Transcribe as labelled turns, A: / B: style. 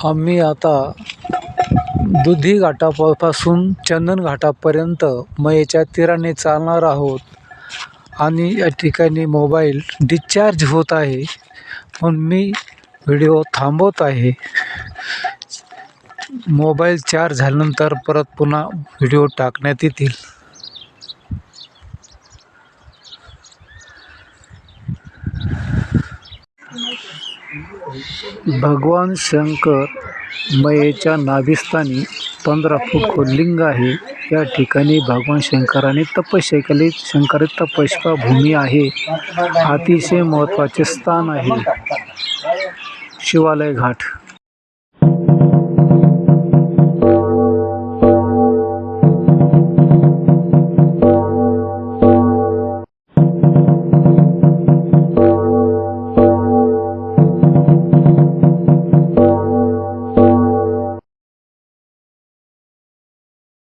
A: आम्ही आता दुधी घाटापासून चंदन घाटापर्यंत मयेच्या तीराने चालणार आहोत आणि या ठिकाणी मोबाईल डिस्चार्ज होत आहे, पण मी व्हिडिओ थांबवत आहे. मोबाईल चार्ज झाल्यानंतर परत पुन्हा व्हिडिओ टाकण्यात येतील. भगवान शंकर मयेच्या नाभिस्थानी 15 फूट लिंग आहे. या ठिकाणी भगवान शंकराने तपस्या केली. शंकर तपस्या भूमी आहे. अतिशय महत्त्वाचे स्थान आहे. शिवालय घाट.